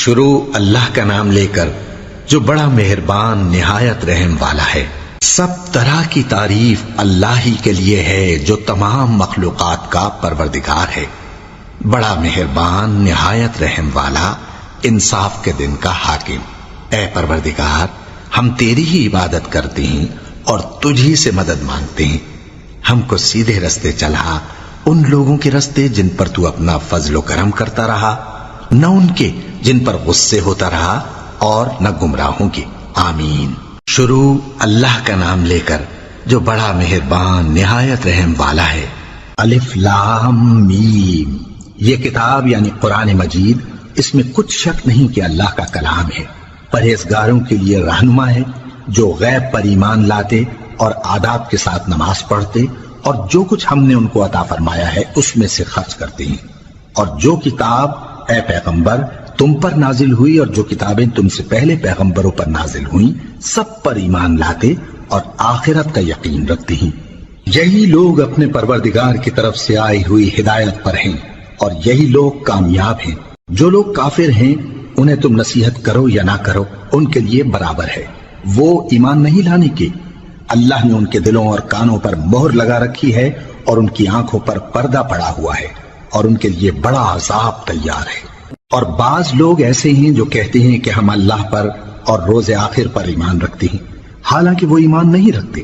شروع اللہ کا نام لے کر جو بڑا مہربان نہایت رحم والا ہے۔ سب طرح کی تعریف اللہ ہی کے لیے ہے جو تمام مخلوقات کا پروردگار ہے، بڑا مہربان نہایت رحم والا، انصاف کے دن کا حاکم۔ اے پروردگار، ہم تیری ہی عبادت کرتے ہیں اور تجھی سے مدد مانگتے ہیں۔ ہم کو سیدھے رستے چلا، ان لوگوں کے رستے جن پر تو اپنا فضل و کرم کرتا رہا، نہ ان کے جن پر غصے ہوتا رہا، اور نہ گمراہوں کے۔ آمین۔ شروع اللہ کا نام لے کر جو بڑا مہربان نہایت رحم والا ہے۔ الف لام میم۔ یہ کتاب یعنی قرآن مجید، اس میں کچھ شک نہیں کہ اللہ کا کلام ہے، پرہیزگاروں کے لیے رہنما ہے جو غیب پر ایمان لاتے اور آداب کے ساتھ نماز پڑھتے اور جو کچھ ہم نے ان کو عطا فرمایا ہے اس میں سے خرچ کرتے ہیں، اور جو کتاب اے پیغمبر تم پر نازل ہوئی اور جو کتابیں تم سے پہلے پیغمبروں پر نازل ہوئیں سب پر ایمان لاتے اور آخرت کا یقین رکھتے ہیں۔ یہی لوگ اپنے پروردگار کی طرف سے آئی ہوئی ہدایت پر ہیں اور یہی لوگ کامیاب ہیں۔ جو لوگ کافر ہیں انہیں تم نصیحت کرو یا نہ کرو ان کے لیے برابر ہے، وہ ایمان نہیں لانے کے۔ اللہ نے ان کے دلوں اور کانوں پر مہر لگا رکھی ہے اور ان کی آنکھوں پر پردہ پڑا ہوا ہے اور ان کے لیے بڑا عذاب تیار ہے۔ اور بعض لوگ ایسے ہیں جو کہتے ہیں کہ ہم اللہ پر اور روز آخر پر ایمان رکھتے ہیں، حالانکہ وہ ایمان نہیں رکھتے۔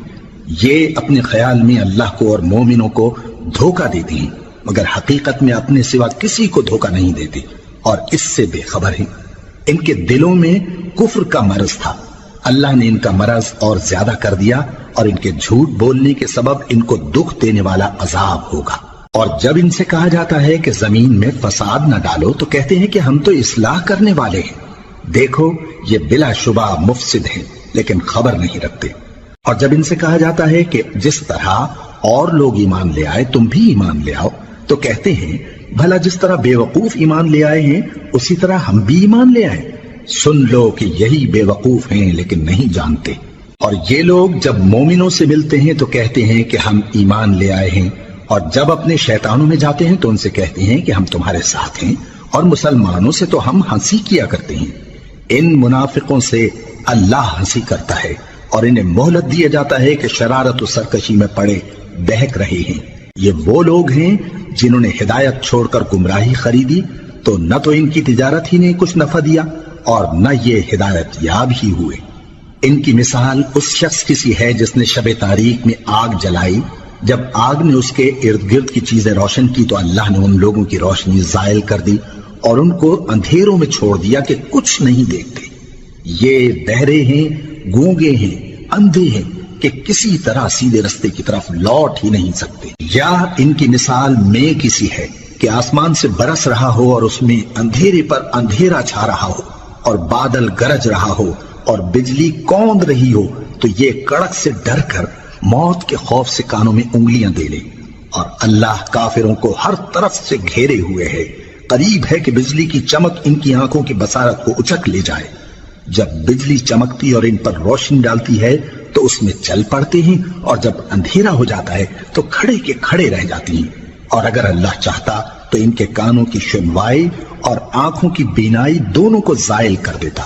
یہ اپنے خیال میں اللہ کو اور مومنوں کو دھوکہ دیتے ہیں، مگر حقیقت میں اپنے سوا کسی کو دھوکہ نہیں دیتے اور اس سے بے خبر ہیں۔ ان کے دلوں میں کفر کا مرض تھا، اللہ نے ان کا مرض اور زیادہ کر دیا اور ان کے جھوٹ بولنے کے سبب ان کو دکھ دینے والا عذاب ہوگا۔ اور جب ان سے کہا جاتا ہے کہ زمین میں فساد نہ ڈالو تو کہتے ہیں کہ ہم تو اصلاح کرنے والے ہیں، دیکھو یہ بلا شبہ مفسد ہیں لیکن خبر نہیں رکھتے۔ اور جب ان سے کہا جاتا ہے کہ جس طرح اور لوگ ایمان لے آئے تم بھی ایمان لے آؤ تو کہتے ہیں بھلا جس طرح بے وقوف ایمان لے آئے ہیں اسی طرح ہم بھی ایمان لے آئے۔ سن لو کہ یہی بے وقوف ہیں لیکن نہیں جانتے۔ اور یہ لوگ جب مومنوں سے ملتے ہیں تو کہتے ہیں کہ ہم ایمان لے آئے ہیں، اور جب اپنے شیطانوں میں جاتے ہیں تو ان سے کہتے ہیں کہ ہم تمہارے ساتھ ہیں، اور مسلمانوں سے تو ہم ہنسی کیا کرتے ہیں۔ ان منافقوں سے اللہ ہنسی کرتا ہے اور انہیں مہلت دیا جاتا ہے کہ شرارت و سرکشی میں پڑے بہک رہے ہیں۔ یہ وہ لوگ ہیں جنہوں نے ہدایت چھوڑ کر گمراہی خریدی، تو نہ تو ان کی تجارت ہی نے کچھ نفع دیا اور نہ یہ ہدایت یاب ہی ہوئے۔ ان کی مثال اس شخص کی سی ہے جس نے شب تاریک میں آگ جلائی، جب آگ نے اس کے ارد گرد کی چیزیں روشن کی تو اللہ نے ان لوگوں کی روشنی زائل کر دی اور ان کو اندھیروں میں چھوڑ دیا کہ کچھ نہیں دیکھتے۔ یہ بہرے ہیں، گونگے ہیں، اندھے ہیں کہ کسی طرح سیدھے رستے کی طرف لوٹ ہی نہیں سکتے۔ یا ان کی مثال میں کسی ہے کہ آسمان سے برس رہا ہو اور اس میں اندھیرے پر اندھیرا چھا رہا ہو اور بادل گرج رہا ہو اور بجلی کوند رہی ہو تو یہ کڑک سے ڈر کر موت کے خوف سے کانوں میں انگلیاں دے لے۔ اور اللہ کافروں کو ہر طرف سے گھیرے ہوئے ہے، قریب ہے کہ بجلی کی چمک ان کی آنکھوں کی بصارت کو اچک لے جائے۔ جب بجلی چمکتی اور ان پر روشنی ڈالتی ہے تو اس میں چل پڑتے ہیں، اور جب اندھیرا ہو جاتا ہے تو کھڑے کے کھڑے رہ جاتی ہیں۔ اور اگر اللہ چاہتا تو ان کے کانوں کی سنوائی اور آنکھوں کی بینائی دونوں کو زائل کر دیتا۔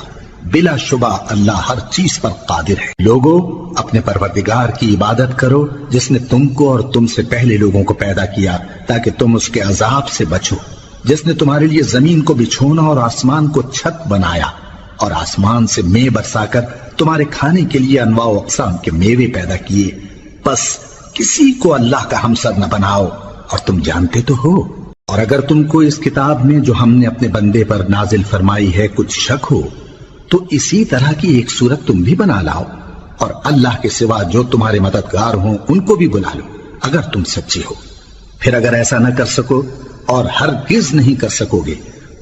بلا شبہ اللہ ہر چیز پر قادر ہے۔ لوگوں، اپنے پروردگار کی عبادت کرو جس نے تم کو اور تم سے پہلے لوگوں کو پیدا کیا تاکہ تم اس کے عذاب سے بچو، جس نے تمہارے لیے زمین کو بچھونا اور آسمان کو چھت بنایا اور آسمان سے مے برسا کر تمہارے کھانے کے لیے انواع و اقسام کے میوے پیدا کیے۔ بس کسی کو اللہ کا ہمسر نہ بناؤ، اور تم جانتے تو ہو۔ اور اگر تم کو اس کتاب میں جو ہم نے اپنے بندے پر نازل فرمائی ہے کچھ شک ہو تو اسی طرح کی ایک صورت تم بھی بنا لاؤ، اور اللہ کے سوا جو تمہارے مددگار ہوں ان کو بھی بلا لو اگر تم سچے ہو۔ پھر اگر ایسا نہ کر سکو اور ہرگز نہیں کر سکو گے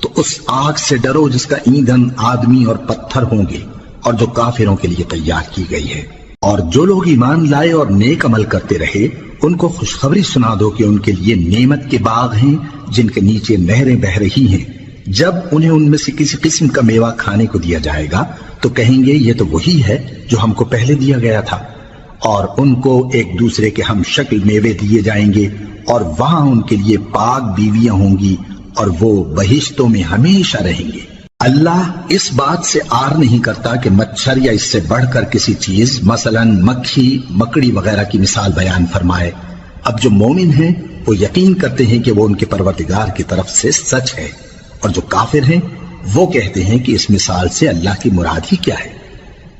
تو اس آگ سے ڈرو جس کا ایندھن آدمی اور پتھر ہوں گے اور جو کافروں کے لیے تیار کی گئی ہے۔ اور جو لوگ ایمان لائے اور نیک عمل کرتے رہے ان کو خوشخبری سنا دو کہ ان کے لیے نعمت کے باغ ہیں جن کے نیچے نہریں بہ رہی ہیں۔ جب انہیں ان میں سے کسی قسم کا میوہ کھانے کو دیا جائے گا تو کہیں گے یہ تو وہی ہے جو ہم کو پہلے دیا گیا تھا، اور ان کو ایک دوسرے کے ہم شکل میوے دیے جائیں گے، اور وہاں ان کے لیے پاک بیویاں ہوں گی اور وہ بہشتوں میں ہمیشہ رہیں گے۔ اللہ اس بات سے آر نہیں کرتا کہ مچھر یا اس سے بڑھ کر کسی چیز مثلا مکھی مکڑی وغیرہ کی مثال بیان فرمائے۔ اب جو مومن ہیں وہ یقین کرتے ہیں کہ وہ ان کے پروردگار کی طرف سے سچ ہے، اور جو کافر ہیں وہ کہتے ہیں کہ اس مثال سے اللہ کی مراد ہی کیا ہے۔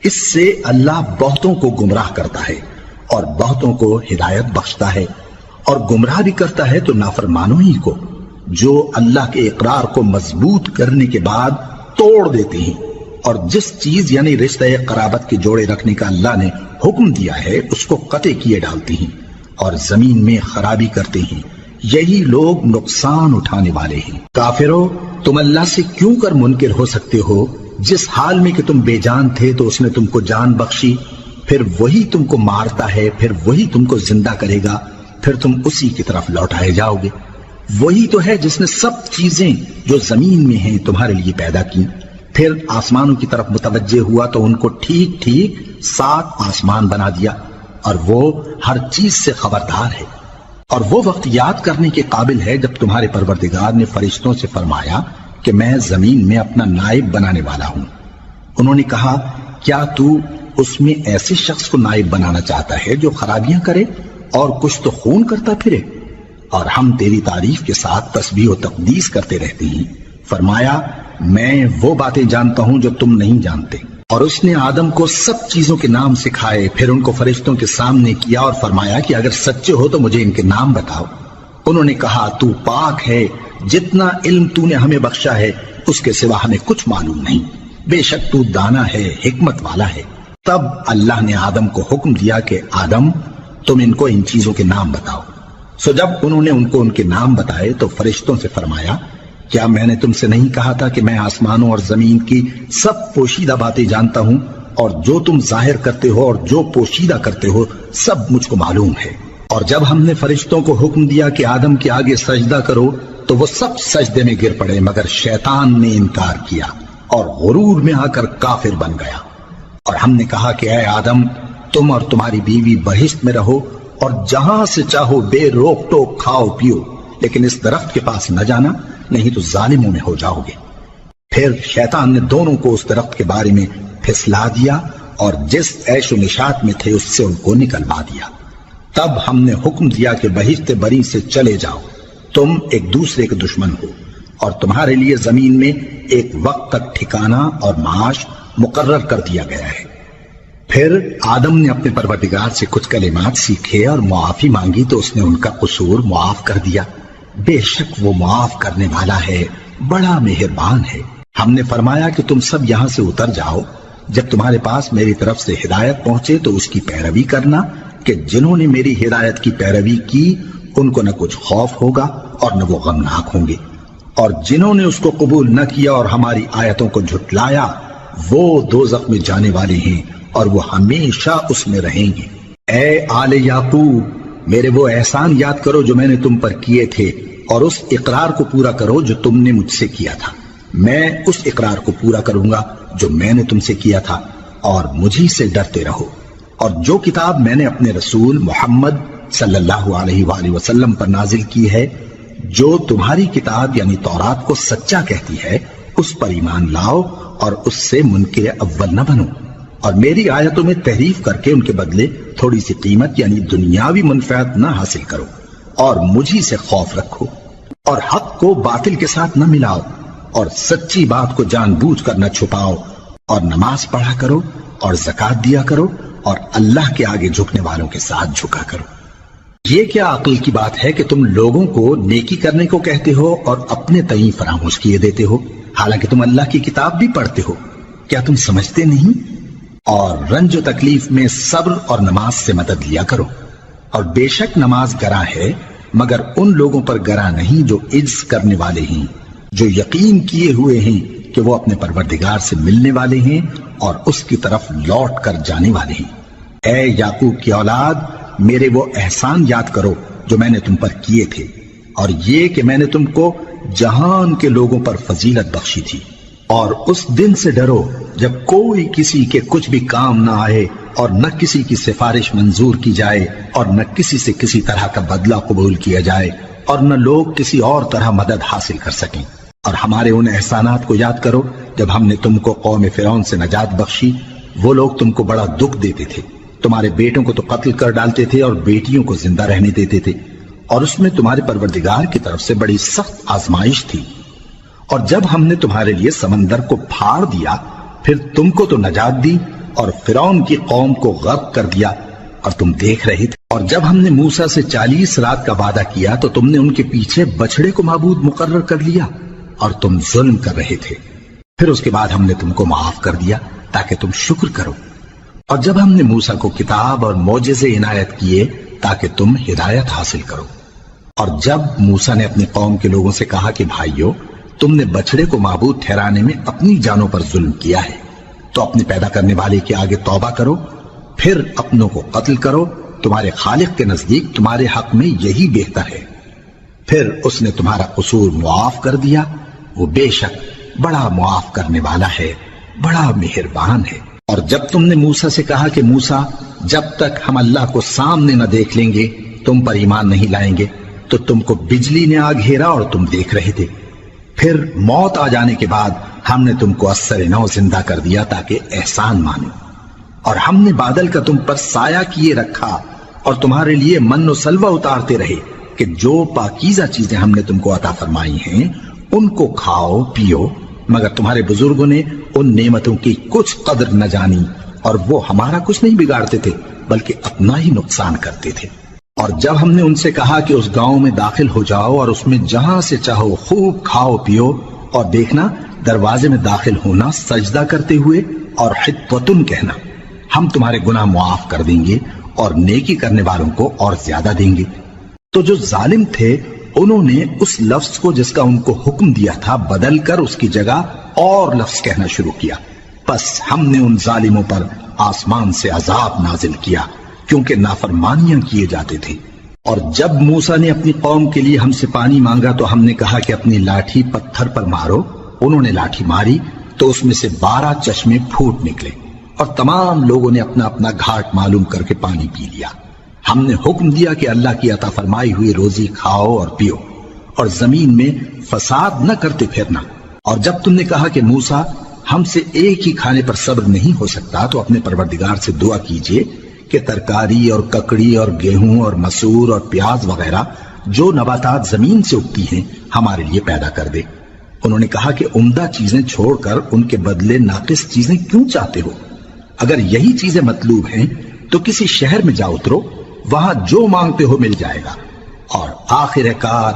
اس سے اللہ بہتوں کو گمراہ کرتا ہے اور بہتوں کو ہدایت بخشتا ہے، اور گمراہ بھی کرتا ہے تو نافرمانوں ہی کو، جو اللہ کے اقرار کو مضبوط کرنے کے بعد توڑ دیتے ہیں، اور جس چیز یعنی رشتہ قرابت کے جوڑے رکھنے کا اللہ نے حکم دیا ہے اس کو قطع کیے ڈالتے ہیں اور زمین میں خرابی کرتے ہیں۔ یہی لوگ نقصان اٹھانے والے ہیں۔ کافرو، تم اللہ سے کیوں کر منکر ہو سکتے ہو؟ جس حال میں کہ تم بے جان تھے تو اس نے تم کو جان بخشی، پھر وہی تم کو مارتا ہے، پھر وہی تم کو زندہ کرے گا، پھر تم اسی کی طرف لوٹائے جاؤ گے۔ وہی تو ہے جس نے سب چیزیں جو زمین میں ہیں تمہارے لیے پیدا کی، پھر آسمانوں کی طرف متوجہ ہوا تو ان کو ٹھیک ٹھیک 7 آسمان بنا دیا، اور وہ ہر چیز سے خبردار ہے۔ اور وہ وقت یاد کرنے کے قابل ہے جب تمہارے پروردگار نے فرشتوں سے فرمایا کہ میں زمین میں اپنا نائب بنانے والا ہوں۔ انہوں نے کہا، کیا تو اس میں ایسے شخص کو نائب بنانا چاہتا ہے جو خرابیاں کرے اور کچھ تو خون کرتا پھرے؟ اور ہم تیری تعریف کے ساتھ تسبیح و تقدیس کرتے رہتے ہیں۔ فرمایا، میں وہ باتیں جانتا ہوں جو تم نہیں جانتے۔ اور اس نے آدم کو سب چیزوں کے نام سکھائے، پھر ان کو فرشتوں کے سامنے کیا اور فرمایا کہ اگر سچے ہو تو مجھے ان کے نام بتاؤ۔ انہوں نے کہا، تو پاک ہے، جتنا علم تو نے ہمیں بخشا ہے اس کے سوا ہمیں کچھ معلوم نہیں، بے شک تو دانا ہے، حکمت والا ہے۔ تب اللہ نے آدم کو حکم دیا کہ آدم، تم ان کو ان چیزوں کے نام بتاؤ۔ سو جب انہوں نے ان کو ان کے نام بتائے تو فرشتوں سے فرمایا، کیا میں نے تم سے نہیں کہا تھا کہ میں آسمانوں اور زمین کی سب پوشیدہ باتیں جانتا ہوں، اور جو تم ظاہر کرتے ہو اور جو پوشیدہ کرتے ہو سب مجھ کو معلوم ہے۔ اور جب ہم نے فرشتوں کو حکم دیا کہ آدم کے آگے سجدہ کرو تو وہ سب سجدے میں گر پڑے، مگر شیطان نے انکار کیا اور غرور میں آ کر کافر بن گیا۔ اور ہم نے کہا کہ اے آدم، تم اور تمہاری بیوی بہشت میں رہو اور جہاں سے چاہو بے روک ٹوک کھاؤ پیو، لیکن اس درخت کے پاس نہ جانا، نہیں تو ظالموں میں ہو جاؤ گے۔ پھر شیطان نے دونوں کو اس درخت کے بارے میں پھسلا دیا اور جس عیش و نشاط میں تھے اس سے ان کو نکلوا دیا۔ تب ہم نے حکم دیا کہ بہشت بری سے چلے جاؤ، تم ایک دوسرے کے دشمن ہو، اور تمہارے لیے زمین میں ایک وقت تک ٹھکانہ اور معاش مقرر کر دیا گیا ہے۔ پھر آدم نے اپنے پروردگار سے کچھ کلمات سیکھے اور معافی مانگی تو اس نے ان کا قصور معاف کر دیا۔ بے شک وہ معاف کرنے والا ہے، بڑا مہربان ہے۔ ہم نے فرمایا کہ تم سب یہاں سے اتر جاؤ، جب تمہارے پاس میری طرف سے ہدایت پہنچے تو اس کی پیروی کرنا، کہ جنہوں نے میری ہدایت کی پیروی کی ان کو نہ کچھ خوف ہوگا اور نہ وہ غمناک ہوں گے، اور جنہوں نے اس کو قبول نہ کیا اور ہماری آیتوں کو جھٹلایا وہ دوزخ میں جانے والے ہیں اور وہ ہمیشہ اس میں رہیں گے۔ اے آل یعقوب، میرے وہ احسان یاد کرو جو میں نے تم پر کیے تھے، اور اس اقرار کو پورا کرو جو تم نے مجھ سے کیا تھا۔ میں اس اقرار کو پورا کروں گا جو میں نے تم سے کیا تھا، اور مجھی سے ڈرتے رہو۔ اور جو کتاب میں نے اپنے رسول محمد صلی اللہ علیہ وآلہ وسلم پر نازل کی ہے، جو تمہاری کتاب یعنی تورات کو سچا کہتی ہے، اس پر ایمان لاؤ اور اس سے منکر اول نہ بنو، اور میری آیتوں میں تحریف کر کے ان کے بدلے تھوڑی سی قیمت یعنی دنیاوی منفعت نہ حاصل کرو، اور مجھی سے خوف رکھو، اور حق کو باطل کے ساتھ نہ ملاؤ، اور سچی بات کو جان بوجھ کر نہ چھپاؤ، اور نماز پڑھا کرو اور زکوٰۃ دیا کرو، اور اللہ کے آگے جھکنے والوں کے ساتھ جھکا کرو۔ یہ کیا عقل کی بات ہے کہ تم لوگوں کو نیکی کرنے کو کہتے ہو اور اپنے تئیں فراموش کیے دیتے ہو، حالانکہ تم اللہ کی کتاب بھی پڑھتے ہو؟ کیا تم سمجھتے نہیں؟ اور رنج و تکلیف میں صبر اور نماز سے مدد لیا کرو، اور بے شک نماز گراں ہے، مگر ان لوگوں پر گراں نہیں جو عجز کرنے والے ہیں، جو یقین کیے ہوئے ہیں کہ وہ اپنے پروردگار سے ملنے والے ہیں اور اس کی طرف لوٹ کر جانے والے ہیں۔ اے یعقوب کی اولاد، میرے وہ احسان یاد کرو جو میں نے تم پر کیے تھے، اور یہ کہ میں نے تم کو جہان کے لوگوں پر فضیلت بخشی تھی۔ اور اس دن سے ڈرو جب کوئی کسی کے کچھ بھی کام نہ آئے، اور نہ کسی کی سفارش منظور کی جائے، اور نہ کسی سے کسی طرح کا بدلہ قبول کیا جائے، اور نہ لوگ کسی اور طرح مدد حاصل کر سکیں۔ اور ہمارے ان احسانات کو یاد کرو جب ہم نے تم کو قوم فرعون سے نجات بخشی وہ لوگ تم کو بڑا دکھ دیتے تھے، تمہارے بیٹوں کو تو قتل کر ڈالتے تھے اور بیٹیوں کو زندہ رہنے دیتے تھے، اور اس میں تمہارے پروردگار کی طرف سے بڑی سخت آزمائش تھی۔ اور جب ہم نے تمہارے لیے سمندر کو پھاڑ دیا پھر تم کو تو نجات دی اور فرعون کی قوم کو غرق کر دیا اور تم دیکھ رہے تھے۔ اور جب ہم نے موسیٰ سے 40 رات کا وعدہ کیا تو تم نے ان کے پیچھے بچڑے کو معبود مقرر کر لیا اور تم ظلم کر رہے تھے۔ پھر اس کے بعد ہم نے تم کو معاف کر دیا تاکہ تم شکر کرو۔ اور جب ہم نے موسیٰ کو کتاب اور معجزے عنایت کیے تاکہ تم ہدایت حاصل کرو۔ اور جب موسیٰ نے اپنی قوم کے لوگوں سے کہا کہ بھائیو، تم نے بچڑے کو معبود ٹھہرانے میں اپنی جانوں پر ظلم کیا ہے، تو اپنے پیدا کرنے والے کے آگے توبہ کرو، پھر اپنوں کو قتل کرو، تمہارے خالق کے نزدیک تمہارے حق میں یہی بہتر ہے۔ پھر اس نے تمہارا قصور معاف کر دیا، وہ بے شک بڑا معاف کرنے والا ہے، بڑا مہربان ہے۔ اور جب تم نے موسیٰ سے کہا کہ موسیٰ، جب تک ہم اللہ کو سامنے نہ دیکھ لیں گے تم پر ایمان نہیں لائیں گے، تو تم کو بجلی نے آ گھیرا اور تم دیکھ رہے تھے۔ پھر موت آ جانے کے بعد ہم نے تم کو اثر نو زندہ کر دیا تاکہ احسان مانو۔ اور ہم نے بادل کا تم پر سایہ کیے رکھا اور تمہارے لیے من و سلوہ اتارتے رہے کہ جو پاکیزہ چیزیں ہم نے تم کو عطا فرمائی ہیں ان کو کھاؤ پیو، مگر تمہارے بزرگوں نے ان نعمتوں کی کچھ قدر نہ جانی اور وہ ہمارا کچھ نہیں بگاڑتے تھے بلکہ اپنا ہی نقصان کرتے تھے۔ اور جب ہم نے ان سے کہا کہ اس گاؤں میں داخل ہو جاؤ اور اس میں جہاں سے چاہو خوب کھاؤ پیو، اور دیکھنا دروازے میں داخل ہونا سجدہ کرتے ہوئے اور حطوتن کہنا، ہم تمہارے گناہ معاف کر دیں گے اور نیکی کرنے والوں کو اور زیادہ دیں گے۔ تو جو ظالم تھے انہوں نے اس لفظ کو جس کا ان کو حکم دیا تھا بدل کر اس کی جگہ اور لفظ کہنا شروع کیا، پس ہم نے ان ظالموں پر آسمان سے عذاب نازل کیا کیونکہ نافرمانیاں کیے جاتے تھے۔ اور جب موسیٰ نے اپنی قوم کے لیے ہم سے پانی مانگا تو ہم نے کہا کہ اپنی لاٹھی پتھر پر مارو۔ انہوں نے لاٹھی ماری تو اس میں سے 12 چشمے پھوٹ نکلے اور تمام لوگوں نے اپنا اپنا گھاٹ معلوم کر کے پانی پی لیا۔ ہم نے حکم دیا کہ اللہ کی عطا فرمائی ہوئی روزی کھاؤ اور پیو اور زمین میں فساد نہ کرتے پھرنا۔ اور جب تم نے کہا کہ موسیٰ ہم سے ایک ہی کھانے پر صبر نہیں ہو سکتا تو اپنے پروردگار سے دعا کیجئے کہ ترکاری اور ککڑی اور گیہوں اور مسور اور پیاز وغیرہ جو نباتات زمین سے اگتی ہیں ہمارے لیے پیدا کر دے۔ انہوں نے کہا کہ عمدہ چیزیں چھوڑ کر ان کے بدلے ناقص چیزیں کیوں چاہتے ہو؟ اگر یہی چیزیں مطلوب ہیں تو کسی شہر میں جا اترو، وہاں جو مانگتے ہو مل جائے گا۔ اور آخر کار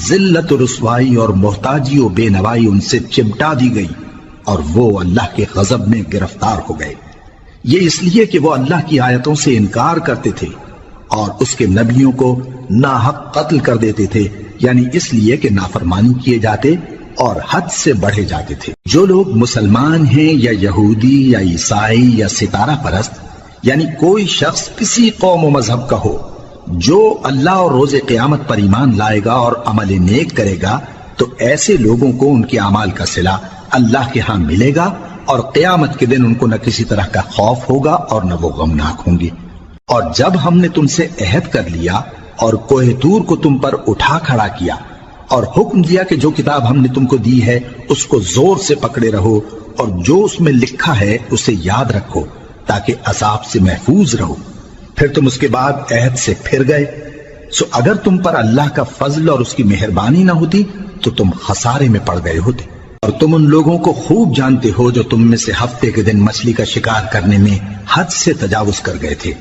ذلت و رسوائی اور محتاجی و بے نوائی ان سے چمٹا دی گئی اور وہ اللہ کے غضب میں گرفتار ہو گئے۔ یہ اس لیے کہ وہ اللہ کی آیتوں سے انکار کرتے تھے اور اس کے نبیوں کو ناحق قتل کر دیتے تھے، یعنی اس لیے کہ نافرمانی کیے جاتے اور حد سے بڑھے جاتے تھے۔ جو لوگ مسلمان ہیں یا یہودی یا عیسائی یا ستارہ پرست، یعنی کوئی شخص کسی قوم و مذہب کا ہو، جو اللہ اور روز قیامت پر ایمان لائے گا اور عمل نیک کرے گا تو ایسے لوگوں کو ان کے اعمال کا صلہ اللہ کے ہاں ملے گا اور قیامت کے دن ان کو نہ کسی طرح کا خوف ہوگا اور نہ وہ غمناک ہوں گے۔ اور جب ہم نے تم سے عہد کر لیا اور کوہ طور کو تم پر اٹھا کھڑا کیا اور حکم دیا کہ جو کتاب ہم نے تم کو دی ہے اس کو زور سے پکڑے رہو اور جو اس میں لکھا ہے اسے یاد رکھو تاکہ عذاب سے محفوظ رہو، پھر تم اس کے بعد عہد سے پھر گئے، سو اگر تم پر اللہ کا فضل اور اس کی مہربانی نہ ہوتی تو تم خسارے میں پڑ گئے ہوتے۔ اور تم ان لوگوں کو خوب جانتے ہو جو تم میں سے ہفتے کے دن مچھلی کا شکار کرنے میں حد سے تجاوز کر گئے تھے،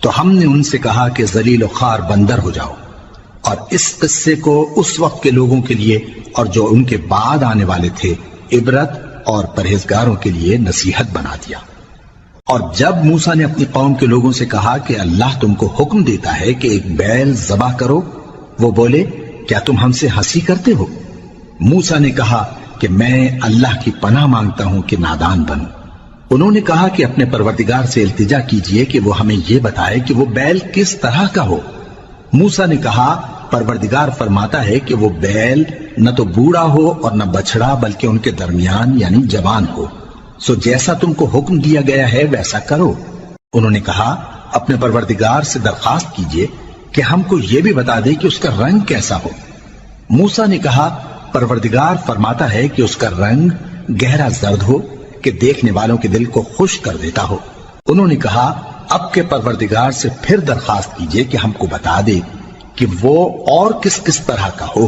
تو ہم نے ان سے کہا کہ ذلیل و خوار بندر ہو جاؤ، اور اس قصے کو اس وقت کے لوگوں کے لیے اور جو ان کے بعد آنے والے تھے عبرت اور پرہیزگاروں کے لیے نصیحت بنا دیا۔ اور جب موسیٰ نے اپنی قوم کے لوگوں سے کہا کہ اللہ تم کو حکم دیتا ہے کہ ایک بیل ذبح کرو، وہ بولے کیا تم ہم سے ہنسی کرتے ہو؟ موسیٰ نے کہا کہ میں اللہ کی پناہ مانگتا ہوں کہ نادان بنوں۔ انہوں نے کہا کہ اپنے پروردگار سے التجا کیجئے کہ وہ ہمیں یہ بتائے کہ وہ بیل کس طرح کا ہو۔ موسیٰ نے کہا پروردگار فرماتا ہے کہ وہ بیل نہ تو بوڑھا ہو اور نہ بچڑا بلکہ ان کے درمیان یعنی جوان ہو، سو جیسا تم کو حکم دیا گیا ہے ویسا کرو۔ انہوں نے کہا اپنے پروردگار سے درخواست کیجئے کہ ہم کو یہ بھی بتا دے کہ اس کا رنگ کیسا ہو۔ موسیٰ نے کہا پروردگار فرماتا ہے کہ اس کا رنگ گہرا زرد ہو کہ دیکھنے والوں کے دل کو خوش کر دیتا ہو۔ انہوں نے کہا اب کے پروردگار سے پھر درخواست کیجئے کہ ہم کو بتا دے کہ وہ اور کس کس طرح کا ہو،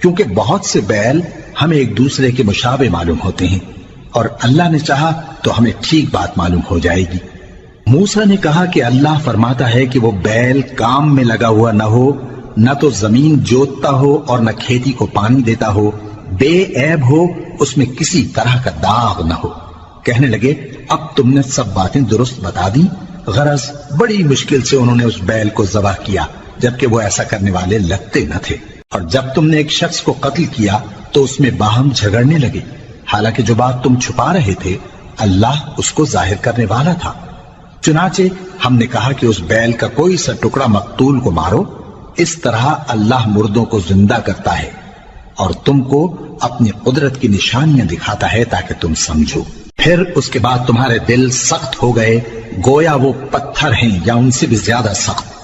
کیونکہ بہت سے بیل ہمیں ایک دوسرے کے مشابہ معلوم ہوتے ہیں، اور اللہ نے چاہا تو ہمیں ٹھیک بات معلوم ہو جائے گی۔ موسیٰ نے کہا کہ اللہ فرماتا ہے کہ وہ بیل کام میں لگا ہوا نہ ہو، نہ تو زمین جوتتا ہو اور نہ کھیتی کو پانی دیتا ہو، بے عیب ہو، اس میں کسی طرح کا داغ نہ ہو۔ کہنے لگے اب تم نے سب باتیں درست بتا دی۔ غرض بڑی مشکل سے انہوں نے اس بیل کو ذبح کیا، جبکہ وہ ایسا کرنے والے لگتے نہ تھے۔ اور جب تم نے ایک شخص کو قتل کیا تو اس میں باہم جھگڑنے لگے، حالانکہ جو بات تم چھپا رہے تھے اللہ اس کو ظاہر کرنے والا تھا۔ چنانچہ ہم نے کہا کہ اس بیل کا کوئی سا ٹکڑا مقتول کو مارو، اس طرح اللہ مردوں کو زندہ کرتا ہے اور تم کو اپنی قدرت کی نشانیاں دکھاتا ہے تاکہ تم سمجھو۔ پھر اس کے بعد تمہارے دل سخت ہو گئے، گویا وہ پتھر ہیں یا ان سے بھی زیادہ سخت۔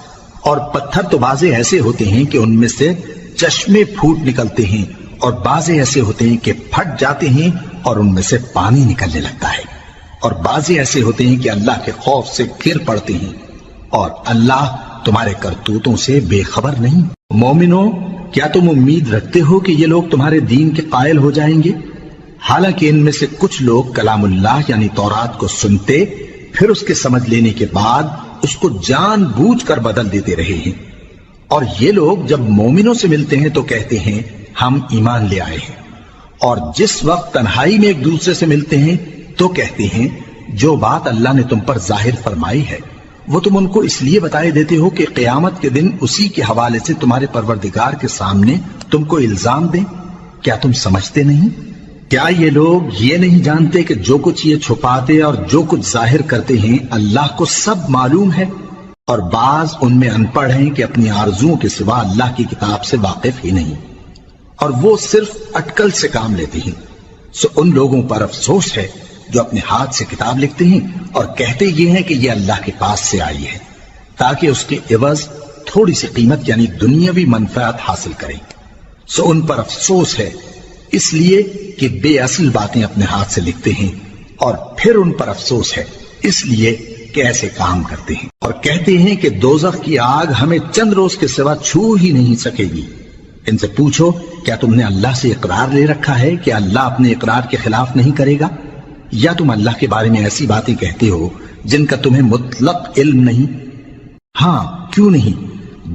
اور پتھر تو بعضے ایسے ہوتے ہیں کہ ان میں سے چشمے پھوٹ نکلتے ہیں، اور بعضے ایسے ہوتے ہیں کہ پھٹ جاتے ہیں اور ان میں سے پانی نکلنے لگتا ہے، اور بعضے ایسے ہوتے ہیں کہ اللہ کے خوف سے گر پڑتے ہیں، اور اللہ تمہارے کرتوتوں سے بے خبر نہیں۔ مومنو، کیا تم امید رکھتے ہو کہ یہ لوگ تمہارے دین کے قائل ہو جائیں گے؟ حالانکہ ان میں سے کچھ لوگ کلام اللہ یعنی تورات کو سنتے، پھر اس کے سمجھ لینے کے بعد اس کو جان بوجھ کر بدل دیتے رہے ہیں، اور یہ لوگ جب مومنوں سے ملتے ہیں تو کہتے ہیں ہم ایمان لے آئے ہیں، اور جس وقت تنہائی میں ایک دوسرے سے ملتے ہیں تو کہتے ہیں جو بات اللہ نے تم پر ظاہر فرمائی ہے وہ تم ان کو اس لیے بتائے دیتے ہو کہ قیامت کے دن اسی کے حوالے سے تمہارے پروردگار کے سامنے تم کو الزام دیں۔ کیا تم سمجھتے نہیں؟ کیا یہ لوگ یہ نہیں جانتے کہ جو کچھ یہ چھپاتے اور جو کچھ ظاہر کرتے ہیں اللہ کو سب معلوم ہے؟ اور بعض ان میں ان پڑھ ہیں کہ اپنی آرزوؤں کے سوا اللہ کی کتاب سے واقف ہی نہیں، اور وہ صرف اٹکل سے کام لیتے ہیں۔ سو ان لوگوں پر افسوس ہے جو اپنے ہاتھ سے کتاب لکھتے ہیں اور کہتے یہ ہیں کہ یہ اللہ کے پاس سے آئی ہے، تاکہ اس کے عوض تھوڑی سی قیمت یعنی دنیاوی منفعت حاصل کریں۔ سو ان پر افسوس ہے اس لیے کہ بے اصل باتیں اپنے ہاتھ سے لکھتے ہیں، اور پھر ان پر افسوس ہے اس لیے کہ ایسے کام کرتے ہیں، اور کہتے ہیں کہ دوزخ کی آگ ہمیں چند روز کے سوا چھو ہی نہیں سکے گی۔ ان سے پوچھو کیا تم نے اللہ سے اقرار لے رکھا ہے کہ اللہ اپنے اقرار کے خلاف نہیں کرے گا؟ یا تم اللہ کے بارے میں ایسی باتیں کہتے ہو جن کا تمہیں مطلق علم نہیں؟ ہاں کیوں نہیں،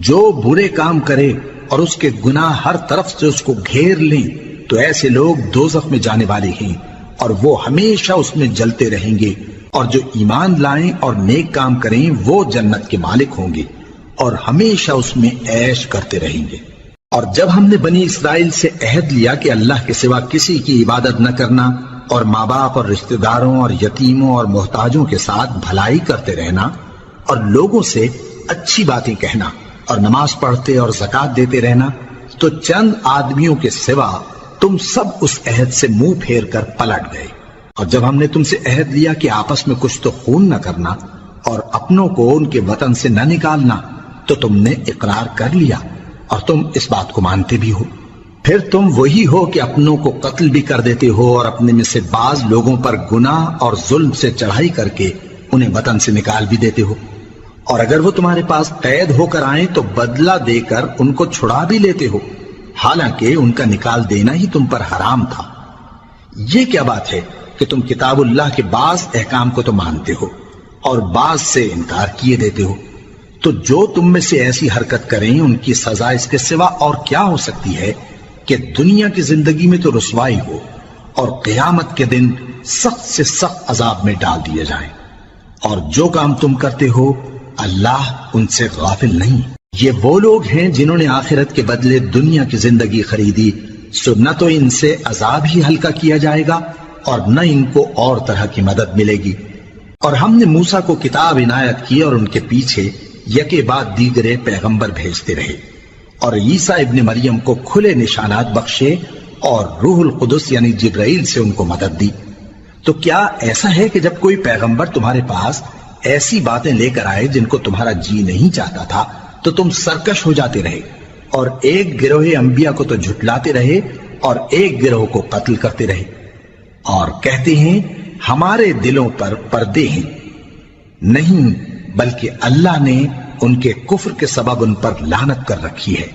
جو برے کام کرے اور اس کے گناہ ہر طرف سے اس کو گھیر لیں تو ایسے لوگ دوزخ میں جانے والے ہیں، اور وہ ہمیشہ اس میں جلتے رہیں گے، اور جو ایمان لائیں اور نیک کام کریں وہ جنت کے مالک ہوں گے اور ہمیشہ اس میں عیش کرتے رہیں گے۔ اور جب ہم نے بنی اسرائیل سے عہد لیا کہ اللہ کے سوا کسی کی عبادت نہ کرنا، اور ماں باپ اور رشتہ داروں اور یتیموں اور محتاجوں کے ساتھ بھلائی کرتے رہنا، اور لوگوں سے اچھی باتیں کہنا، اور نماز پڑھتے اور زکوٰۃ دیتے رہنا، تو چند آدمیوں کے سوا تم سب اس عہد سے منہ پھیر کر پلٹ گئے۔ اور جب ہم نے تم سے عہد لیا کہ آپس میں کچھ تو خون نہ کرنا اور اپنوں کو ان کے وطن سے نہ نکالنا، تو تم نے اقرار کر لیا اور تم اس بات کو مانتے بھی ہو۔ پھر تم وہی ہو کہ اپنوں کو قتل بھی کر دیتے ہو، اور اپنے میں سے بعض لوگوں پر گناہ اور ظلم سے چڑھائی کر کے انہیں وطن سے نکال بھی دیتے ہو، اور اگر وہ تمہارے پاس قید ہو کر آئیں تو بدلہ دے کر ان کو چھڑا بھی لیتے ہو، حالانکہ ان کا نکال دینا ہی تم پر حرام تھا۔ یہ کیا بات ہے کہ تم کتاب اللہ کے بعض احکام کو تو مانتے ہو اور بعض سے انکار کیے دیتے ہو؟ تو جو تم میں سے ایسی حرکت کریں ان کی سزا اس کے سوا اور کیا ہو سکتی ہے کہ دنیا کی زندگی میں تو رسوائی ہو اور قیامت کے دن سخت سے سخت عذاب میں ڈال دیے جائیں۔ اور جو کام تم کرتے ہو اللہ ان سے غافل نہیں۔ یہ وہ لوگ ہیں جنہوں نے آخرت کے بدلے دنیا کی زندگی خریدی، سو نہ تو ان سے عذاب ہی ہلکا کیا جائے گا اور نہ ان کو اور طرح کی مدد ملے گی۔ اور ہم نے موسیٰ کو کتاب عنایت کی اور ان کے پیچھے یکے بعد دیگرے پیغمبر بھیجتے رہے، اور عیسیٰ ابن مریم کو کھلے نشانات بخشے اور روح القدس یعنی جبرائیل سے ان کو مدد دی۔ تو کیا ایسا ہے کہ جب کوئی پیغمبر تمہارے پاس ایسی باتیں لے کر آئے جن کو تمہارا جی نہیں چاہتا تھا تو تم سرکش ہو جاتے رہے، اور ایک گروہ انبیاء کو تو جھٹلاتے رہے اور ایک گروہ کو قتل کرتے رہے؟ اور کہتے ہیں ہمارے دلوں پر پردے ہیں، نہیں بلکہ اللہ نے ان کے کفر کے سبب ان پر لعنت کر رکھی ہے،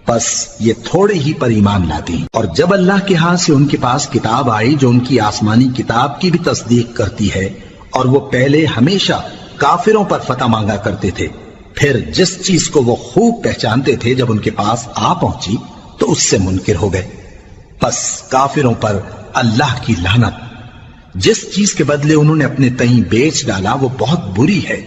بس یہ تھوڑے ہی پر ایمان لاتے ہیں۔ اور جب اللہ کے ہاں سے ان کے پاس کتاب آئی جو ان کی آسمانی کتاب کی بھی تصدیق کرتی ہے، اور وہ پہلے ہمیشہ کافروں پر فتح مانگا کرتے تھے، پھر جس چیز کو وہ خوب پہچانتے تھے جب ان کے پاس آ پہنچی تو اس سے منکر ہو گئے، بس کافروں پر اللہ کی لعنت۔ جس چیز کے بدلے انہوں نے اپنے تئیں بیچ ڈالا وہ بہت بری ہے،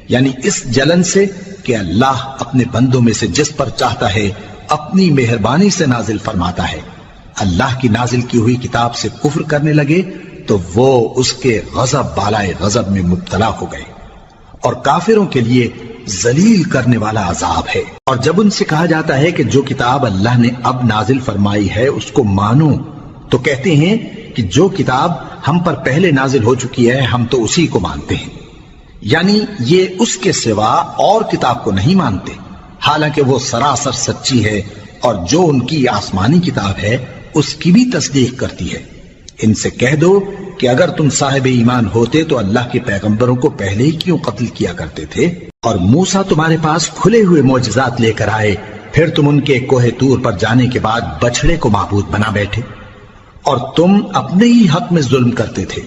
یعنی اس جلن سے کہ اللہ اپنے بندوں میں سے جس پر چاہتا ہے اپنی مہربانی سے نازل فرماتا ہے۔ اللہ کی نازل کی ہوئی کتاب سے کفر کرنے لگے تو وہ اس کے غضب بالائے غضب میں مبتلا ہو گئے، اور کافروں کے لیے ذلیل کرنے والا عذاب ہے۔ اور جب ان سے کہا جاتا ہے کہ جو کتاب اللہ نے اب نازل فرمائی ہے اس کو مانو، تو کہتے ہیں کہ جو کتاب ہم پر پہلے نازل ہو چکی ہے ہم تو اسی کو مانتے ہیں، یعنی یہ اس کے سوا اور کتاب کو نہیں مانتے، حالانکہ وہ سراسر سچی ہے، اور جو ان کی آسمانی کتاب ہے اس کی بھی تصدیق کرتی ہے۔ ان سے کہہ دو کہ اگر تم صاحب ایمان ہوتے تو اللہ کے پیغمبروں کو پہلے ہی کیوں قتل کیا کرتے تھے؟ اور موسیٰ تمہارے پاس کھلے ہوئے معجزات لے کر آئے، پھر تم ان کے کوہ طور پر جانے کے بعد بچڑے کو معبود بنا بیٹھے، اور تم اپنے ہی حق میں ظلم کرتے تھے۔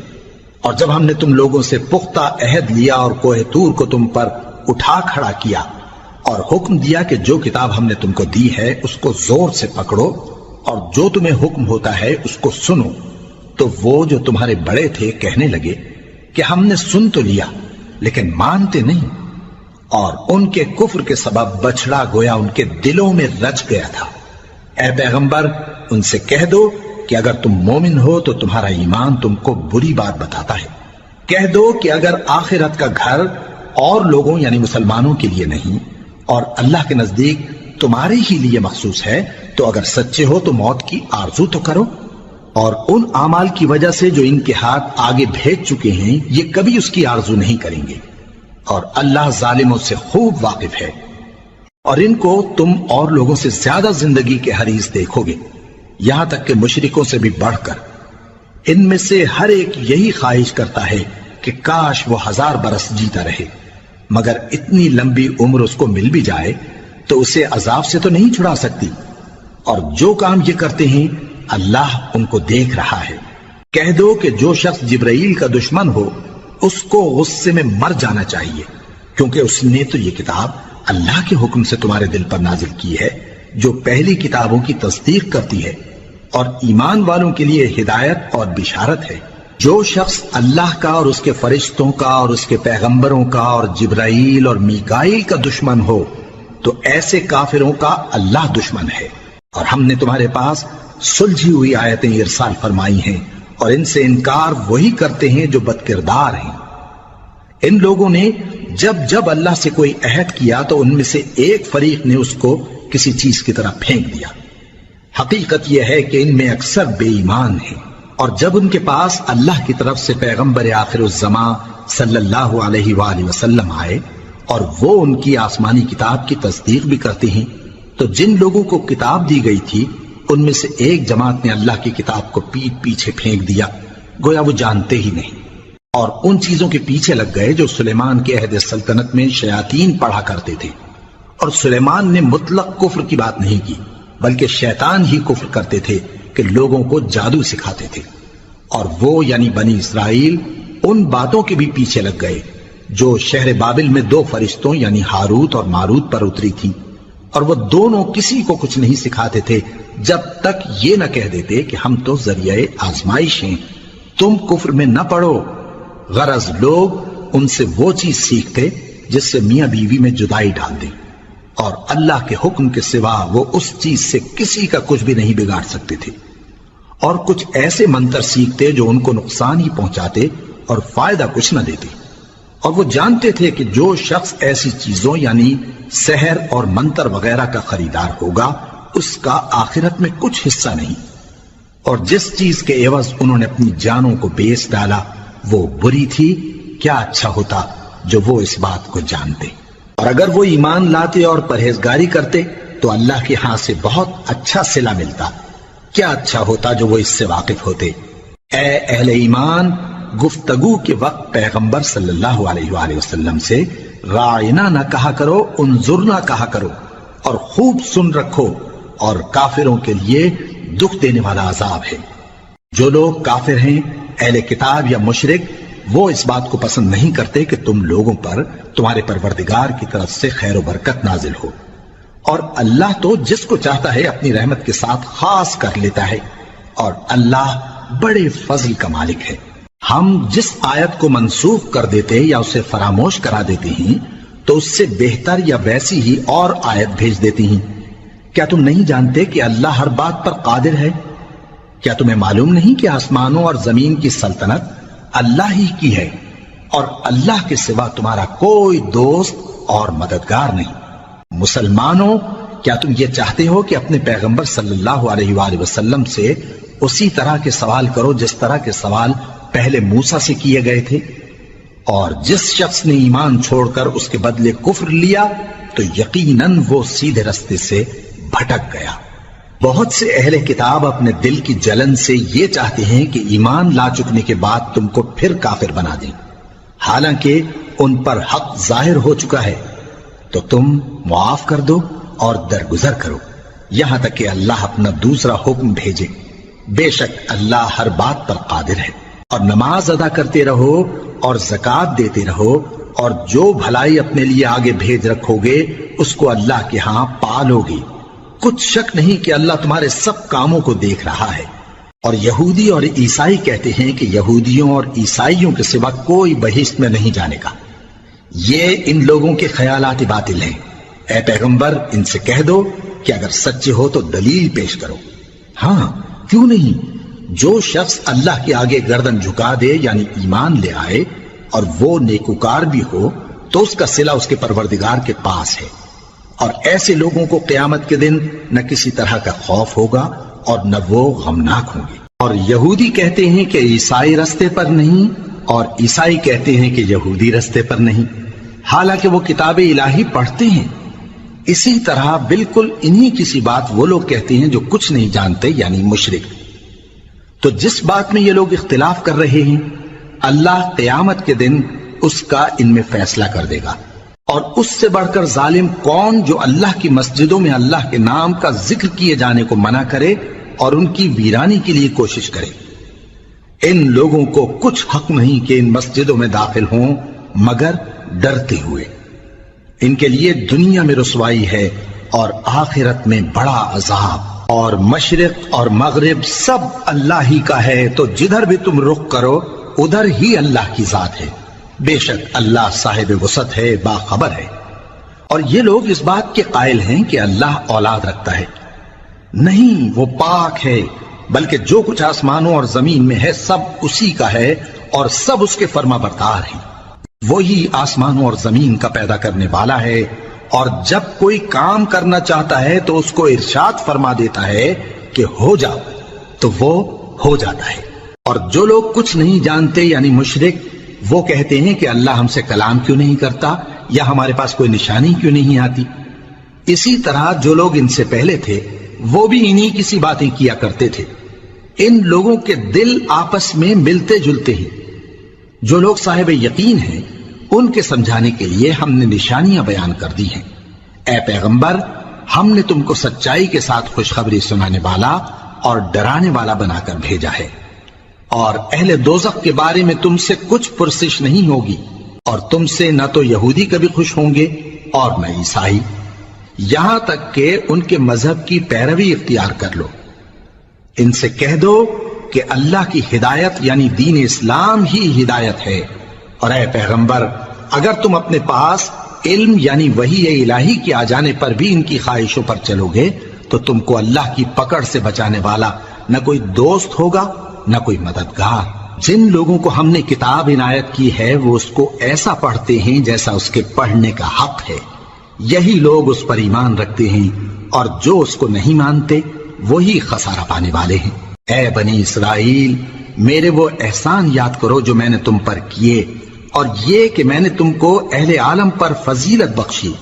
اور جب ہم نے تم لوگوں سے پختہ عہد لیا اور کوہ طور کو تم پر اٹھا کھڑا کیا، اور حکم دیا کہ جو کتاب ہم نے تم کو دی ہے اس کو زور سے پکڑو، اور جو تمہیں حکم ہوتا ہے اس کو سنو، تو وہ جو تمہارے بڑے تھے کہنے لگے کہ ہم نے سن تو لیا لیکن مانتے نہیں، اور ان کے کفر کے سبب بچڑا گویا ان کے دلوں میں رچ گیا تھا۔ اے پیغمبر ان سے کہہ دو کہ اگر تم مومن ہو تو تمہارا ایمان تم کو بری بات بتاتا ہے۔ کہہ دو کہ اگر آخرت کا گھر اور لوگوں یعنی مسلمانوں کے لیے نہیں اور اللہ کے نزدیک تمہارے ہی لیے مخصوص ہے تو اگر سچے ہو تو موت کی آرزو تو کرو، اور ان اعمال کی وجہ سے جو ان کے ہاتھ آگے بھیج چکے ہیں یہ کبھی اس کی آرزو نہیں کریں گے، اور اللہ ظالموں سے خوب واقف ہے۔ اور ان کو تم اور لوگوں سے زیادہ زندگی کے حریص دیکھو گے، یہاں تک کہ مشرکوں سے بھی بڑھ کر۔ ان میں سے ہر ایک یہی خواہش کرتا ہے کہ کاش وہ 1000 برس جیتا رہے، مگر اتنی لمبی عمر اس کو مل بھی جائے تو اسے عذاب سے تو نہیں چھڑا سکتی، اور جو کام یہ کرتے ہیں اللہ ان کو دیکھ رہا ہے۔ کہہ دو کہ جو شخص جبرائیل کا دشمن ہو اس کو غصے میں مر جانا چاہیے، کیونکہ اس نے تو یہ کتاب اللہ کے حکم سے تمہارے دل پر نازل کی ہے جو پہلی کتابوں کی تصدیق کرتی ہے، اور ایمان والوں کے لیے ہدایت اور بشارت ہے۔ جو شخص اللہ کا اور اس کے فرشتوں کا اور اس کے پیغمبروں کا اور جبرائیل اور میکائیل کا دشمن ہو تو ایسے کافروں کا اللہ دشمن ہے۔ اور ہم نے تمہارے پاس سلجھی ہوئی آیتیں ارسال فرمائی ہیں، اور ان سے انکار وہی کرتے ہیں جو بد کردار ہیں۔ ان لوگوں نے جب جب اللہ سے کوئی عہد کیا تو ان میں سے ایک فریق نے اس کو کسی چیز کی طرح پھینک دیا۔ حقیقت یہ ہے کہ ان میں اکثر بے ایمان ہیں، اور جب ان کے پاس اللہ کی طرف سے پیغمبر آخر الزمان صلی اللہ علیہ وآلہ وسلم آئے اور وہ ان کی آسمانی کتاب کی تصدیق بھی کرتے ہیں، تو جن لوگوں کو کتاب دی گئی تھی ان میں سے ایک جماعت نے اللہ کی کتاب کو پیٹ پیچھے پھینک دیا، گویا وہ جانتے ہی نہیں، اور ان چیزوں کے پیچھے لگ گئے جو سلیمان کے عہد سلطنت میں شیاطین پڑھا کرتے تھے۔ اور سلیمان نے مطلق کفر کی بات نہیں کی، بلکہ شیطان ہی کفر کرتے تھے کہ لوگوں کو جادو سکھاتے تھے، اور وہ یعنی بنی اسرائیل ان باتوں کے بھی پیچھے لگ گئے جو شہر بابل میں 2 فرشتوں یعنی ہاروت اور ماروت پر اتری تھی، اور وہ دونوں کسی کو کچھ نہیں سکھاتے تھے جب تک یہ نہ کہہ دیتے کہ ہم تو ذریعہ آزمائش ہیں، تم کفر میں نہ پڑو۔ غرض لوگ ان سے وہ چیز سیکھتے جس سے میاں بیوی میں جدائی ڈال دیں، اور اللہ کے حکم کے سوا وہ اس چیز سے کسی کا کچھ بھی نہیں بگاڑ سکتے تھے، اور کچھ ایسے منتر سیکھتے جو ان کو نقصان ہی پہنچاتے اور فائدہ کچھ نہ دیتے۔ اور وہ جانتے تھے کہ جو شخص ایسی چیزوں یعنی سحر اور منتر وغیرہ کا خریدار ہوگا اس کا آخرت میں کچھ حصہ نہیں، اور جس چیز کے عوض انہوں نے اپنی جانوں کو بیچ ڈالا وہ بری تھی، کیا اچھا ہوتا جو وہ اس بات کو جانتے۔ اور اگر وہ ایمان لاتے اور پرہیزگاری کرتے تو اللہ کے ہاں سے بہت اچھا صلہ ملتا، کیا اچھا ہوتا جو وہ اس سے واقف ہوتے۔ اے اہل ایمان، گفتگو کے وقت پیغمبر صلی اللہ علیہ وآلہ وسلم سے رائنا نہ کہا کرو، انظرنا کہا کرو، اور خوب سن رکھو، اور کافروں کے لیے دکھ دینے والا عذاب ہے۔ جو لوگ کافر ہیں، اہل کتاب یا مشرک، وہ اس بات کو پسند نہیں کرتے کہ تم لوگوں پر تمہارے پروردگار کی طرف سے خیر و برکت نازل ہو، اور اللہ تو جس کو چاہتا ہے اپنی رحمت کے ساتھ خاص کر لیتا ہے، اور اللہ بڑے فضل کا مالک ہے۔ ہم جس آیت کو منسوخ کر دیتے یا اسے فراموش کرا دیتے ہیں تو اس سے بہتر یا ویسی ہی اور آیت بھیج دیتی ہیں۔ کیا تم نہیں جانتے کہ اللہ ہر بات پر قادر ہے؟ کیا تمہیں معلوم نہیں کہ آسمانوں اور زمین کی سلطنت اللہ ہی کی ہے، اور اللہ کے سوا تمہارا کوئی دوست اور مددگار نہیں؟ مسلمانوں، کیا تم یہ چاہتے ہو کہ اپنے پیغمبر صلی اللہ علیہ وآلہ وسلم سے اسی طرح کے سوال کرو جس طرح کے سوال پہلے موسیٰ سے کیے گئے تھے؟ اور جس شخص نے ایمان چھوڑ کر اس کے بدلے کفر لیا تو یقیناً وہ سیدھے رستے سے بھٹک گیا۔ بہت سے اہل کتاب اپنے دل کی جلن سے یہ چاہتے ہیں کہ ایمان لا چکنے کے بعد تم کو پھر کافر بنا دیں، حالانکہ ان پر حق ظاہر ہو چکا ہے۔ تو تم معاف کر دو اور درگزر کرو یہاں تک کہ اللہ اپنا دوسرا حکم بھیجے۔ بے شک اللہ ہر بات پر قادر ہے۔ اور نماز ادا کرتے رہو اور زکوٰۃ دیتے رہو، اور جو بھلائی اپنے لیے آگے بھیج رکھو گے اس کو اللہ کے ہاں پالو گے۔ کچھ شک نہیں کہ اللہ تمہارے سب کاموں کو دیکھ رہا ہے۔ اور یہودی اور عیسائی کہتے ہیں کہ یہودیوں اور عیسائیوں کے سوا کوئی بہشت میں نہیں جانے کا۔ یہ ان لوگوں کے خیالات باطل ہیں۔ اے پیغمبر، ان سے کہہ دو کہ اگر سچے ہو تو دلیل پیش کرو۔ ہاں، کیوں نہیں؟ جو شخص اللہ کے آگے گردن جھکا دے، یعنی ایمان لے آئے، اور وہ نیکوکار بھی ہو، تو اس کا صلہ اس کے پروردگار کے پاس ہے۔ اور ایسے لوگوں کو قیامت کے دن نہ کسی طرح کا خوف ہوگا اور نہ وہ غمناک ہوں گے۔ اور یہودی کہتے ہیں کہ عیسائی رستے پر نہیں، اور عیسائی کہتے ہیں کہ یہودی رستے پر نہیں، حالانکہ وہ کتاب الہی پڑھتے ہیں۔ اسی طرح بالکل انہی کسی بات وہ لوگ کہتے ہیں جو کچھ نہیں جانتے، یعنی مشرک۔ تو جس بات میں یہ لوگ اختلاف کر رہے ہیں، اللہ قیامت کے دن اس کا ان میں فیصلہ کر دے گا۔ اور اس سے بڑھ کر ظالم کون جو اللہ کی مسجدوں میں اللہ کے نام کا ذکر کیے جانے کو منع کرے اور ان کی ویرانی کے لیے کوشش کرے۔ ان لوگوں کو کچھ حق نہیں کہ ان مسجدوں میں داخل ہوں مگر ڈرتے ہوئے۔ ان کے لیے دنیا میں رسوائی ہے اور آخرت میں بڑا عذاب۔ اور مشرق اور مغرب سب اللہ ہی کا ہے، تو جدھر بھی تم رخ کرو ادھر ہی اللہ کی ذات ہے۔ بے شک اللہ صاحب وسعت ہے، باخبر ہے۔ اور یہ لوگ اس بات کے قائل ہیں کہ اللہ اولاد رکھتا ہے۔ نہیں، وہ پاک ہے، بلکہ جو کچھ آسمانوں اور زمین میں ہے سب اسی کا ہے، اور سب اس کے فرما بردار ہیں۔ وہی آسمانوں اور زمین کا پیدا کرنے والا ہے، اور جب کوئی کام کرنا چاہتا ہے تو اس کو ارشاد فرما دیتا ہے کہ ہو جاؤ، تو وہ ہو جاتا ہے۔ اور جو لوگ کچھ نہیں جانتے، یعنی مشرک، وہ کہتے ہیں کہ اللہ ہم سے کلام کیوں نہیں کرتا، یا ہمارے پاس کوئی نشانی کیوں نہیں آتی۔ اسی طرح جو لوگ ان سے پہلے تھے وہ بھی انہی کسی باتیں کیا کرتے تھے۔ ان لوگوں کے دل آپس میں ملتے جلتے ہیں۔ جو لوگ صاحب یقین ہیں ان کے سمجھانے کے لیے ہم نے نشانیاں بیان کر دی ہیں۔ اے پیغمبر، ہم نے تم کو سچائی کے ساتھ خوشخبری سنانے والا اور ڈرانے والا بنا کر بھیجا ہے۔ اور اہل دوزخ کے بارے میں تم سے کچھ پرسش نہیں ہوگی، اور تم سے نہ تو یہودی کبھی خوش ہوں گے اور نہ عیسائی، یہاں تک کہ ان کے مذہب کی پیروی اختیار کر لو۔ ان سے کہہ دو کہ اللہ کی ہدایت یعنی دین اسلام ہی ہدایت ہے۔ اور اے پیغمبر، اگر تم اپنے پاس علم یعنی وحی الہی کے آ جانے پر بھی ان کی خواہشوں پر چلو گے تو تم کو اللہ کی پکڑ سے بچانے والا نہ کوئی دوست ہوگا نہ کوئی مددگار۔ جن لوگوں کو ہم نے کتاب عنایت کی ہے وہ اس کو ایسا پڑھتے ہیں جیسا اس کے پڑھنے کا حق ہے، یہی لوگ اس پر ایمان رکھتے ہیں، اور جو اس کو نہیں مانتے وہی خسارہ پانے والے ہیں۔ اے بنی اسرائیل، میرے وہ احسان یاد کرو جو میں نے تم پر کیے، اور یہ کہ میں نے تم کو اہل عالم پر فضیلت بخشی۔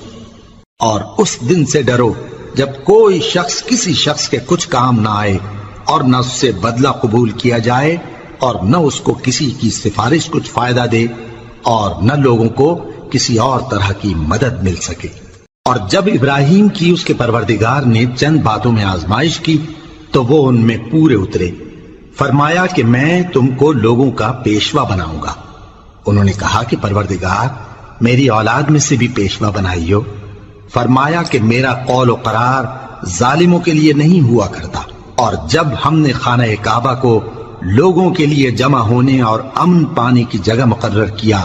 اور اس دن سے ڈرو جب کوئی شخص کسی شخص کے کچھ کام نہ آئے اور نہ اس سے بدلہ قبول کیا جائے، اور نہ اس کو کسی کی سفارش کچھ فائدہ دے اور نہ لوگوں کو کسی اور طرح کی مدد مل سکے۔ اور جب ابراہیم کی اس کے پروردگار نے چند باتوں میں آزمائش کی تو وہ ان میں پورے اترے۔ فرمایا کہ میں تم کو لوگوں کا پیشوا بناؤں گا۔ انہوں نے کہا کہ پروردگار میری اولاد میں سے بھی پیشوا بنائیو۔ فرمایا کہ میرا قول و قرار ظالموں کے لیے نہیں ہوا کرتا۔ اور جب ہم نے خانہ کعبہ کو لوگوں کے لیے جمع ہونے اور امن پانے کی جگہ مقرر کیا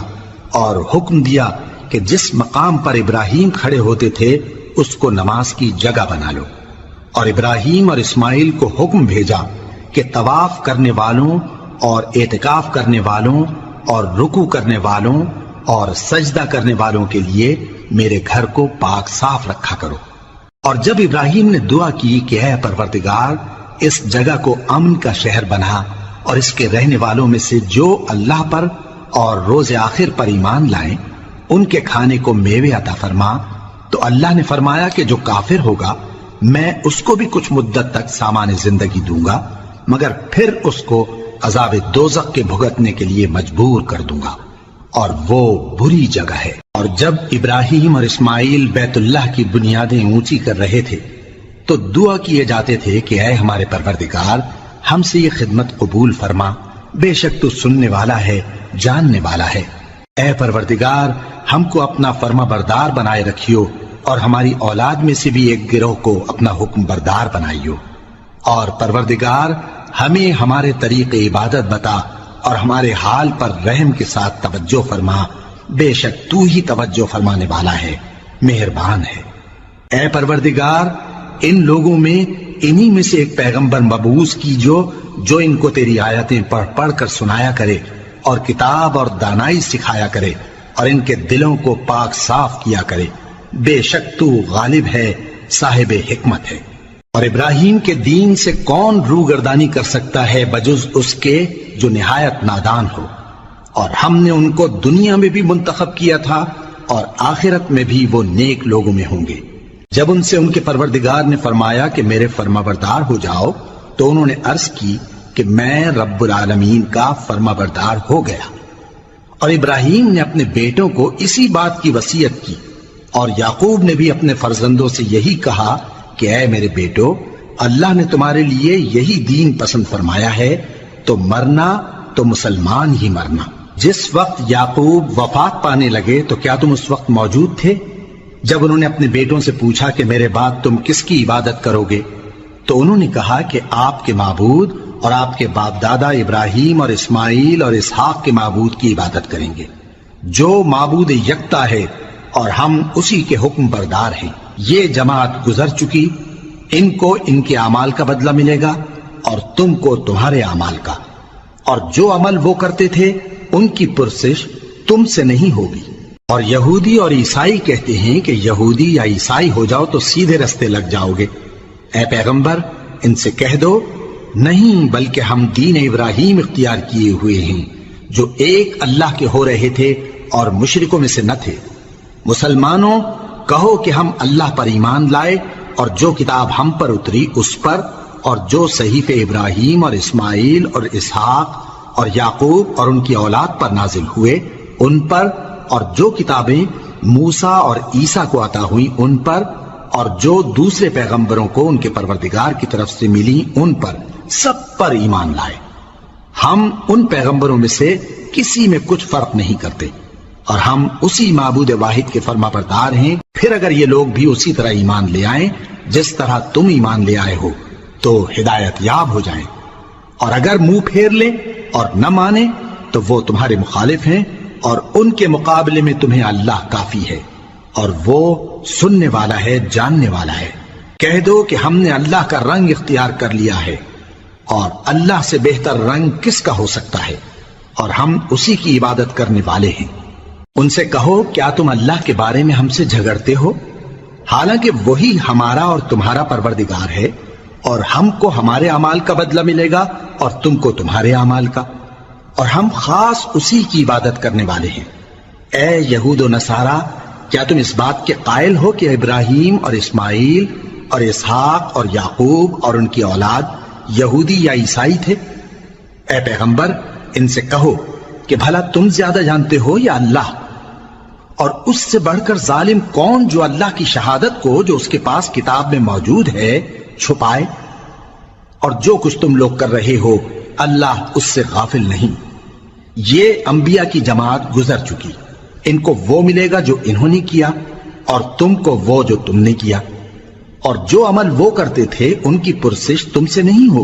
اور حکم دیا کہ جس مقام پر ابراہیم کھڑے ہوتے تھے اس کو نماز کی جگہ بنا لو، اور ابراہیم اور اسماعیل کو حکم بھیجا کہ طواف کرنے والوں اور اعتکاف کرنے والوں اور رکوع کرنے والوں اور سجدہ کرنے والوں کے لیے میرے گھر کو پاک صاف رکھا کرو۔ اور جب ابراہیم نے دعا کی کہ اے پروردگار اس جگہ کو امن کا شہر بنا اور اس کے رہنے والوں میں سے جو اللہ پر اور روز آخر پر ایمان لائیں ان کے کھانے کو میوے عطا فرما، تو اللہ نے فرمایا کہ جو کافر ہوگا میں اس کو بھی کچھ مدت تک سامان زندگی دوں گا، مگر پھر اس کو عذاب دوزخ کے بھگتنے کے لیے مجبور کر دوں گا، اور وہ بری جگہ ہے۔ اور جب ابراہیم اور اسماعیل بیت اللہ کی بنیادیں اونچی کر رہے تھے تو دعا کیے جاتے تھے کہ اے ہمارے پروردگار ہم سے یہ خدمت قبول فرما، بے شک تو سننے والا ہے، جاننے والا ہے۔ اے پروردگار ہم کو اپنا فرما بردار بنائے رکھیو اور ہماری اولاد میں سے بھی ایک گروہ کو اپنا حکم بردار بنائیو، اور پروردگار ہمیں ہمارے طریق عبادت بتا اور ہمارے حال پر رحم کے ساتھ توجہ فرما، بے شک تو ہی توجہ فرمانے والا ہے، مہربان ہے۔ اے پروردگار ان لوگوں میں انہی میں سے ایک پیغمبر مبعوث کی جو ان کو تیری آیتیں پڑھ پڑھ کر سنایا کرے اور کتاب اور دانائی سکھایا کرے اور ان کے دلوں کو پاک صاف کیا کرے، بے شک تو غالب ہے، صاحب حکمت ہے۔ اور ابراہیم کے دین سے کون روگردانی کر سکتا ہے بجز اس کے جو نہایت نادان ہو، اور ہم نے ان کو دنیا میں بھی منتخب کیا تھا اور آخرت میں بھی وہ نیک لوگوں میں ہوں گے۔ جب ان سے ان کے پروردگار نے فرمایا کہ میرے فرما بردار ہو جاؤ تو انہوں نے عرض کی کہ میں رب العالمین کا فرما بردار ہو گیا۔ اور ابراہیم نے اپنے بیٹوں کو اسی بات کی وصیت کی، اور یعقوب نے بھی اپنے فرزندوں سے یہی کہا کہ اے میرے بیٹو اللہ نے تمہارے لیے یہی دین پسند فرمایا ہے، تو مرنا تو مسلمان ہی مرنا۔ جس وقت یعقوب وفات پانے لگے تو کیا تم اس وقت موجود تھے جب انہوں نے اپنے بیٹوں سے پوچھا کہ میرے بعد تم کس کی عبادت کرو گے؟ تو انہوں نے کہا کہ آپ کے معبود اور آپ کے باپ دادا ابراہیم اور اسماعیل اور اسحاق کے معبود کی عبادت کریں گے، جو معبود یکتا ہے اور ہم اسی کے حکم بردار ہیں۔ یہ جماعت گزر چکی، ان کو ان کے اعمال کا بدلہ ملے گا اور تم کو تمہارے اعمال کا، اور جو عمل وہ کرتے تھے ان کی پرسش تم سے نہیں ہوگی۔ اور یہودی اور عیسائی کہتے ہیں کہ یہودی یا عیسائی ہو جاؤ تو سیدھے رستے لگ جاؤ گے۔ اے پیغمبر ان سے کہہ دو نہیں، بلکہ ہم دین ابراہیم اختیار کیے ہوئے ہیں جو ایک اللہ کے ہو رہے تھے اور مشرکوں میں سے نہ تھے۔ مسلمانوں کہو کہ ہم اللہ پر ایمان لائے اور جو کتاب ہم پر اتری اس پر، اور جو صحیفے ابراہیم اور اسماعیل اور اسحاق اور یعقوب اور ان کی اولاد پر نازل ہوئے ان پر، اور جو کتابیں موسیٰ اور عیسیٰ کو عطا ہوئی ان پر، اور جو دوسرے پیغمبروں کو ان کے پروردگار کی طرف سے ملی ان پر، سب پر ایمان لائے۔ ہم ان پیغمبروں میں سے کسی میں کچھ فرق نہیں کرتے، اور ہم اسی معبود واحد کے فرما بردار ہیں۔ پھر اگر یہ لوگ بھی اسی طرح ایمان لے آئیں جس طرح تم ایمان لے آئے ہو تو ہدایت یاب ہو جائیں، اور اگر منہ پھیر لیں اور نہ مانے تو وہ تمہارے مخالف ہیں، اور ان کے مقابلے میں تمہیں اللہ کافی ہے، اور وہ سننے والا ہے، جاننے والا ہے۔ کہہ دو کہ ہم نے اللہ کا رنگ اختیار کر لیا ہے، اور اللہ سے بہتر رنگ کس کا ہو سکتا ہے، اور ہم اسی کی عبادت کرنے والے ہیں۔ ان سے کہو کیا تم اللہ کے بارے میں ہم سے جھگڑتے ہو، حالانکہ وہی ہمارا اور تمہارا پروردگار ہے، اور ہم کو ہمارے اعمال کا بدلہ ملے گا اور تم کو تمہارے اعمال کا، اور ہم خاص اسی کی عبادت کرنے والے ہیں۔ اے یہود و نصارا کیا تم اس بات کے قائل ہو کہ ابراہیم اور اسماعیل اور اسحاق اور یعقوب اور ان کی اولاد یہودی یا عیسائی تھے؟ اے پیغمبر ان سے کہو کہ بھلا تم زیادہ جانتے ہو یا اللہ؟ اور اس سے بڑھ کر ظالم کون جو اللہ کی شہادت کو جو اس کے پاس کتاب میں موجود ہے چھپائے؟ اور جو کچھ تم لوگ کر رہے ہو اللہ اس سے غافل نہیں۔ یہ انبیاء کی جماعت گزر چکی، ان کو وہ ملے گا جو انہوں نے کیا اور تم کو وہ جو تم نے کیا، اور جو عمل وہ کرتے تھے ان کی پرسش تم سے نہیں ہوگی۔